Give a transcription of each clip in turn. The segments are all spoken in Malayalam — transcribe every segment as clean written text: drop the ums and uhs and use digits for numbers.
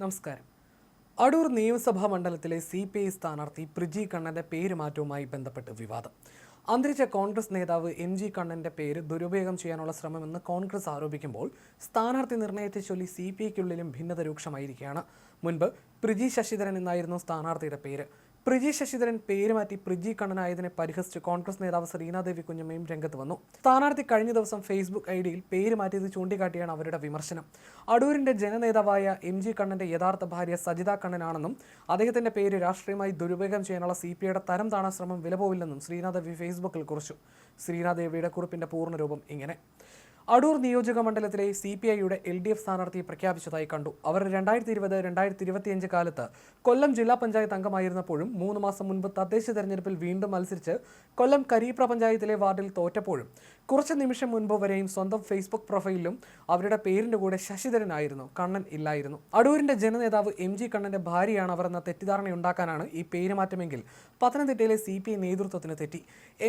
നമസ്കാരം. അടൂർ നിയമസഭാ മണ്ഡലത്തിലെ CPI സ്ഥാനാർത്ഥി പ്രിജി കണ്ണന്റെ പേരുമാറ്റവുമായി ബന്ധപ്പെട്ട് വിവാദം. അന്തരിച്ച കോൺഗ്രസ് നേതാവ് MG കണ്ണന്റെ പേര് ദുരുപയോഗം ചെയ്യാനുള്ള ശ്രമമെന്ന് കോൺഗ്രസ് ആരോപിക്കുമ്പോൾ സ്ഥാനാർത്ഥി നിർണയത്തെ ചൊല്ലി CPIക്കുള്ളിലും ഭിന്നത രൂക്ഷമായിരിക്കുകയാണ്. മുൻപ് പ്രിജി ശശിധരൻ എന്നായിരുന്നു സ്ഥാനാർത്ഥിയുടെ പേര്. പ്രിജി ശശിധരൻ പേര് മാറ്റി പ്രിജി കണ്ണനായതിനെ പരിഹസിച്ച് കോൺഗ്രസ് നേതാവ് ശ്രീനാദേവി കുഞ്ഞമ്മയും രംഗത്ത് വന്നു. സ്ഥാനാർത്ഥി കഴിഞ്ഞ ദിവസം ഫേസ്ബുക്ക് ഐഡിയിൽ പേര് മാറ്റിയത് ചൂണ്ടിക്കാട്ടിയാണ് അവരുടെ വിമർശനം. അടൂരിന്റെ ജനനേതാവായ MG കണ്ണന്റെ യഥാർത്ഥ ഭാര്യ സജിത കണ്ണനാണെന്നും അദ്ദേഹത്തിന്റെ പേര് രാഷ്ട്രീയമായി ദുരുപയോഗം ചെയ്യാനുള്ള CPIയുടെ തരം താണ ശ്രമം വിലപോവില്ലെന്നും ശ്രീനാദേവി ഫേസ്ബുക്കിൽ കുറിച്ചു. ശ്രീനാദേവിയുടെ കുറിപ്പിന്റെ പൂർണ്ണരൂപം ഇങ്ങനെ: അടൂർ നിയോജക മണ്ഡലത്തിലെ CPIയുടെ LDF സ്ഥാനാർത്ഥിയെ പ്രഖ്യാപിച്ചതായി കണ്ടു. അവർ 2020-2025 കാലത്ത് കൊല്ലം ജില്ലാ പഞ്ചായത്ത് അംഗമായിരുന്നപ്പോഴും 3 മാസം മുൻപ് തദ്ദേശ തെരഞ്ഞെടുപ്പിൽ വീണ്ടും മത്സരിച്ച് കൊല്ലം കരീപ്ര പഞ്ചായത്തിലെ വാർഡിൽ തോറ്റപ്പോഴും കുറച്ച് നിമിഷം മുൻപ് വരെയും സ്വന്തം ഫേസ്ബുക്ക് പ്രൊഫൈലിലും അവരുടെ പേരിന്റെ കൂടെ ശശിധരനായിരുന്നു, കണ്ണൻ ഇല്ലായിരുന്നു. അടൂരിന്റെ ജനനേതാവ് MG കണ്ണന്റെ ഭാര്യയാണ് അവർ എന്ന തെറ്റിദ്ധാരണയുണ്ടാക്കാനാണ് ഈ പേരുമാറ്റമെങ്കിൽ പത്തനംതിട്ടയിലെ CPI നേതൃത്വത്തിന് തെറ്റി.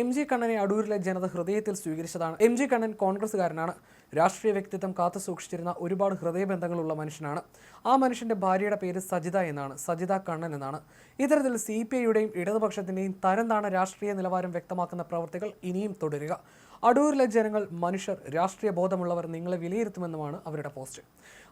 MG കണ്ണനെ അടൂരിലെ ജനത ഹൃദയത്തിൽ സ്വീകരിച്ചതാണ്. MG കണ്ണൻ കോൺഗ്രസ്സുകാരനാണ്. രാഷ്ട്രീയ വ്യക്തിത്വം കാത്തു സൂക്ഷിച്ചിരുന്ന ഒരുപാട് ഹൃദയബന്ധങ്ങളുള്ള മനുഷ്യനാണ്. ആ മനുഷ്യന്റെ ഭാര്യയുടെ പേര് സജിത എന്നാണ്, സജിത കണ്ണൻ എന്നാണ്. ഇത്തരത്തിൽ CPIയുടെയും ഇടതുപക്ഷത്തിന്റെയും തരം താണ രാഷ്ട്രീയ നിലവാരം വ്യക്തമാക്കുന്ന പ്രവർത്തികൾ ഇനിയും തുടരുക. അടൂരിലെ ജനങ്ങൾ, മനുഷ്യർ, രാഷ്ട്രീയ ബോധമുള്ളവർ നിങ്ങളെ വിലയിരുത്തുമെന്നുമാണ് അവരുടെ പോസ്റ്റ്.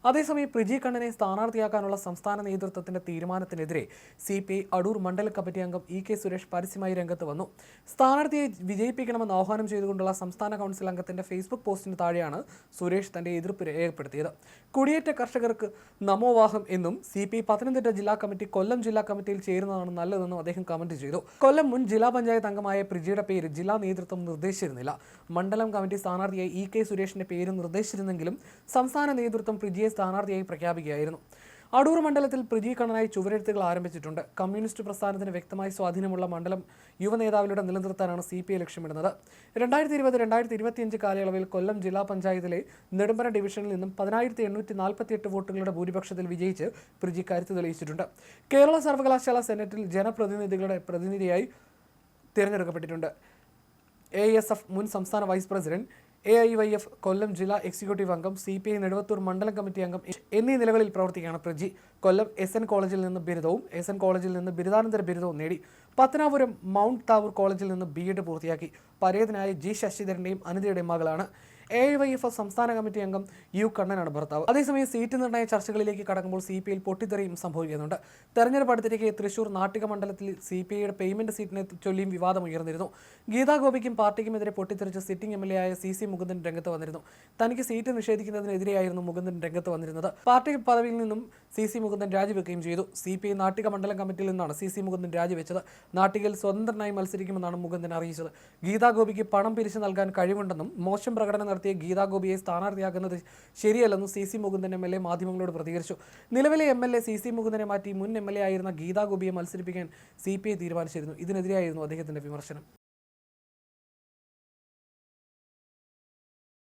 അതേസമയം പ്രിജി കണ്ണനെ സ്ഥാനാർത്ഥിയാക്കാനുള്ള സംസ്ഥാന നേതൃത്വത്തിന്റെ തീരുമാനത്തിനെതിരെ CPI അടൂർ മണ്ഡല കമ്മിറ്റി അംഗം EK സുരേഷ് പരസ്യമായി രംഗത്ത് വന്നു. സ്ഥാനാർത്ഥിയെ വിജയിപ്പിക്കണമെന്ന് ആഹ്വാനം ചെയ്തുകൊണ്ടുള്ള സംസ്ഥാന കൗൺസിൽ അംഗത്തിന്റെ ഫേസ്ബുക്ക് പോസ്റ്റിന് താഴെയാണ് സുരേഷ് തന്റെ എതിർപ്പ് രേഖപ്പെടുത്തിയത്. കുടിയേറ്റ കർഷകർക്ക് നമോവാഹം എന്നും CPI പത്തനംതിട്ട ജില്ലാ കമ്മിറ്റി കൊല്ലം ജില്ലാ കമ്മിറ്റിയിൽ ചേരുന്നതാണ് നല്ലതെന്നും അദ്ദേഹം കമന്റ് ചെയ്തു. കൊല്ലം മുൻ ജില്ലാ പഞ്ചായത്ത് അംഗമായ പ്രിജിയുടെ പേര് ജില്ലാ നേതൃത്വം നിർദ്ദേശിച്ചിരുന്നില്ല. മണ്ഡലം കമ്മിറ്റി സ്ഥാനാർത്ഥിയായി EK സുരേഷിന്റെ പേര് നിർദ്ദേശിച്ചിരുന്നെങ്കിലും സംസ്ഥാന നേതൃത്വം പ്രിജിയെ സ്ഥാനാർത്ഥിയായി പ്രഖ്യാപിക്കുകയായിരുന്നു. അടൂർ മണ്ഡലത്തിൽ പ്രിജി കണ്ണനായി ചുവരെഴുത്തുകൾ ആരംഭിച്ചിട്ടുണ്ട്. കമ്മ്യൂണിസ്റ്റ് പ്രസ്ഥാനത്തിന് വ്യക്തമായി സ്വാധീനമുള്ള മണ്ഡലം യുവനേതാവിലൂടെ നിലനിർത്താനാണ് CPI ലക്ഷ്യമിടുന്നത്. 2020-2025 കാലയളവിൽ കൊല്ലം ജില്ലാ പഞ്ചായത്തിലെ നെടുമ്പന ഡിവിഷനിൽ നിന്നും 10,848 വോട്ടുകളുടെ ഭൂരിപക്ഷത്തിൽ വിജയിച്ച് പ്രിജി കരുത്ത് തെളിയിച്ചിട്ടുണ്ട്. കേരള സർവകലാശാല സെനറ്റിൽ ജനപ്രതിനിധികളുടെ പ്രതിനിധിയായി തിരഞ്ഞെടുക്കപ്പെട്ടിട്ടുണ്ട്. AISF മുൻ സംസ്ഥാന വൈസ് പ്രസിഡന്റ്, AIYF കൊല്ലം ജില്ലാ എക്സിക്യൂട്ടീവ് അംഗം, CPI നെടുവത്തൂർ മണ്ഡലം കമ്മിറ്റി അംഗം എന്നീ നിലകളിൽ പ്രവർത്തിക്കുകയാണ് പ്രിജി. കൊല്ലം SN കോളേജിൽ നിന്ന് ബിരുദവും SN കോളേജിൽ നിന്ന് ബിരുദാനന്തര ബിരുദവും നേടി. പത്തനാപുരം മൗണ്ട് താവൂർ കോളേജിൽ നിന്ന് BEd പൂർത്തിയാക്കി. പരേതനായ G ശശിധരന്റെയും അനിതയുടെയും മകളാണ്. AIYF സംസ്ഥാന കമ്മിറ്റി അംഗം U കണ്ണനാണ് ഭർത്താവ്. അതേസമയം സീറ്റ് നിർണയ ചർച്ചകളിലേക്ക് കടക്കുമ്പോൾ CPIയിൽ പൊട്ടിത്തെറിയും സംഭവിക്കുന്നുണ്ട്. തെരഞ്ഞെടുപ്പ് അടുത്തിരിക്കെ തൃശൂർ നാട്ടിക മണ്ഡലത്തിൽ CPIയുടെ പേയ്മെന്റ് സീറ്റിനെ ചൊല്ലിയും വിവാദം ഉയർന്നിരുന്നു. ഗീതാ ഗോപിക്കും പാർട്ടിക്കുമെതിരെ പൊട്ടിത്തെറിച്ച് സിറ്റിംഗ് MLA ആയ CC മുകുന്ദൻ രംഗത്ത് വന്നിരുന്നു. തനിക്ക് സീറ്റ് നിഷേധിക്കുന്നതിനെതിരെയായിരുന്നു മുകുന്ദൻ രംഗത്ത് വന്നിരുന്നത്. പാർട്ടി പദവിയിൽ നിന്നും CC മുകുന്ദൻ രാജിവെക്കുകയും ചെയ്തു. CPI നാട്ടിക മണ്ഡലം കമ്മിറ്റിയിൽ നിന്നാണ് CC മുകുന്ദൻ രാജിവെച്ചത്. നാട്ടികയിൽ സ്വതന്ത്രനായി മത്സരിക്കുമെന്നാണ് മുകുന്ദൻ അറിയിച്ചത്. ഗീതാ ഗോപിക്ക് പണം പിരിച്ചു നൽകാൻ കഴിവുണ്ടെന്നും മോശം പ്രകടനം ഗീതാ ഗോപിയെ സ്ഥാനാർത്ഥിയാക്കുന്നത് ശരിയല്ലെന്നും CC മുകുന്ദൻ MLA മാധ്യമങ്ങളോട് പ്രതികരിച്ചു. നിലവിലെ MLA CC മുകുന്ദനെ മാറ്റി മുൻ MLA ആയിരുന്ന ഗീതാ ഗോപിയെ മത്സരിപ്പിക്കാൻ CPI തീരുമാനിച്ചിരുന്നു. ഇതിനെതിരെയായിരുന്നു അദ്ദേഹത്തിന്റെ വിമർശനം.